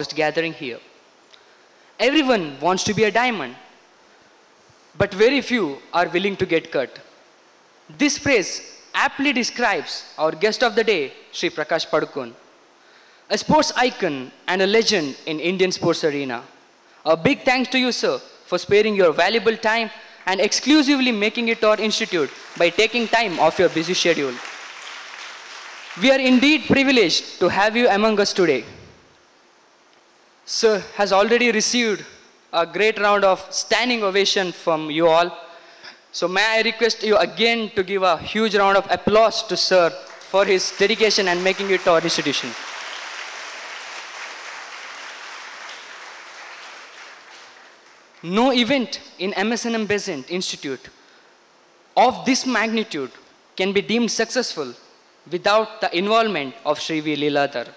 just gathering here. Everyone wants to be a diamond, but very few are willing to get cut. This phrase aptly describes our guest of the day, Sri Prakash Padukone, a sports icon and a legend in Indian sports arena. A big thanks to you, sir, for sparing your valuable time and exclusively making it our institute by taking time off your busy schedule. We are indeed privileged to have you among us today. Sir has already received a great round of standing ovation from you all. So may I request you again to give a huge round of applause to Sir for his dedication and making it our institution. No event in MSNM Besant Institute of this magnitude can be deemed successful without the involvement of Sri V. Leeladhar,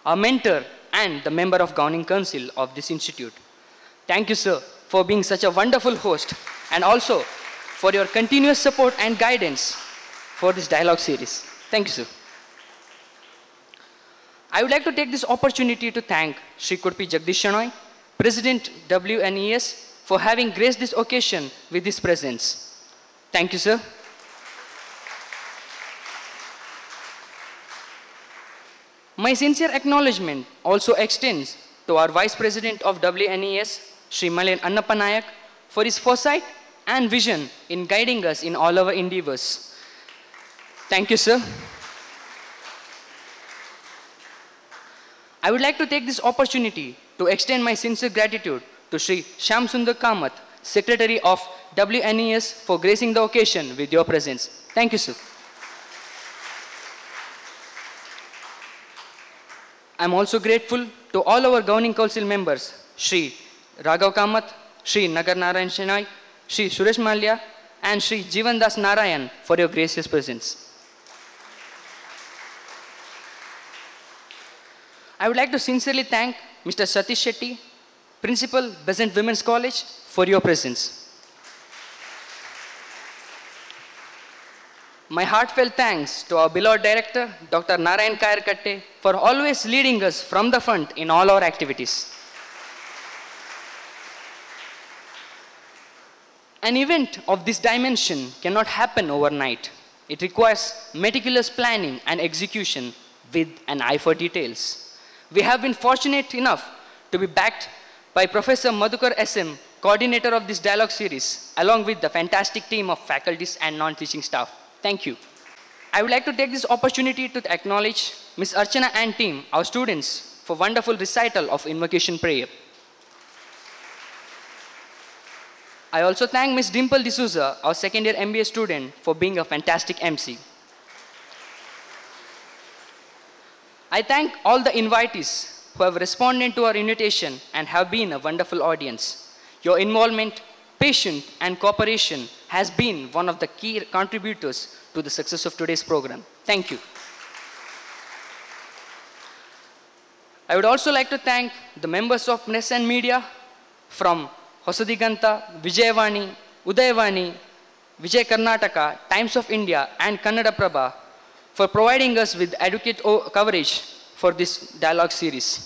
our mentor and the member of Governing Council of this institute. Thank you, sir, for being such a wonderful host and also for your continuous support and guidance for this dialogue series. Thank you, sir. I would like to take this opportunity to thank Sri Kurpi Jagdish Shenoy, President WNES, for having graced this occasion with his presence. Thank you, sir. My sincere acknowledgement also extends to our Vice President of WNES, Sri Malayan Annappa Nayak, for his foresight and vision in guiding us in all our endeavors. Thank you, sir. I would like to take this opportunity to extend my sincere gratitude to Sri Shyam Sundar Kamath, Secretary of WNES, for gracing the occasion with your presence. Thank you, sir. I am also grateful to all our Governing Council members, Sri Raghav Kamath, Sri Nagar Narayan Shenoy, Sri Suresh Malya, and Sri Jivan Das Narayan for your gracious presence. I would like to sincerely thank Mr. Satish Shetty, Principal, Besant Women's College, for your presence. My heartfelt thanks to our beloved director, Dr. Narayan Kayarkatte, for always leading us from the front in all our activities. An event of this dimension cannot happen overnight. It requires meticulous planning and execution with an eye for details. We have been fortunate enough to be backed by Professor Madhukar SM, coordinator of this dialogue series, along with the fantastic team of faculties and non-teaching staff. Thank you. I would like to take this opportunity to acknowledge Ms. Archana and team, our students, for wonderful recital of invocation prayer. I also thank Ms. Dimple D'Souza, our second year MBA student, for being a fantastic MC. I thank all the invitees who have responded to our invitation and have been a wonderful audience. Your involvement, patience, and cooperation has been one of the key contributors to the success of today's program. Thank you. I would also like to thank the members of press and media from Hosadiganta, Vijayavani, Udayavani, Vijay Karnataka, Times of India, and Kannada Prabha for providing us with adequate coverage for this dialogue series.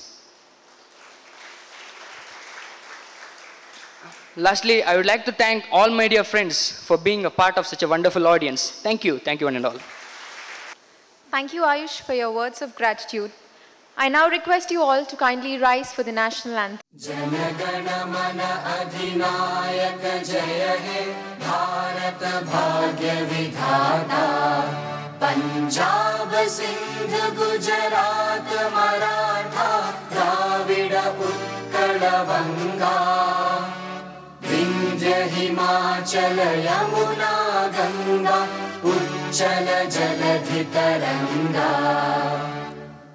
Lastly, I would like to thank all my dear friends for being a part of such a wonderful audience. Thank you one and all. Thank you, Ayush, for your words of gratitude. I now request you all to kindly rise for the national anthem. Jana Gana Mana Adhinayaka Jaya He Bharat Bhagya Vidhata Punjab Sindh Gujarat Maratha Dravida Utkala Vanga Vindhya Himachala Yamuna Ganga Uchchala Jaladhi Taranga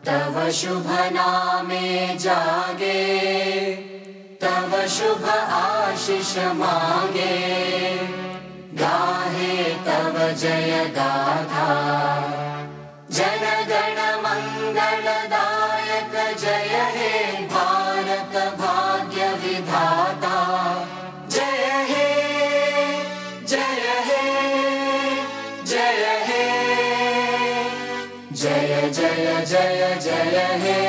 तव शुभ नामे जागे तव शुभ आशीष मांगे गाहे तव जय गाथा जन गण मंगलदायक जय हे भारत भाग्य विधाता जय हे जय हे जय हे जय जय जय जय हे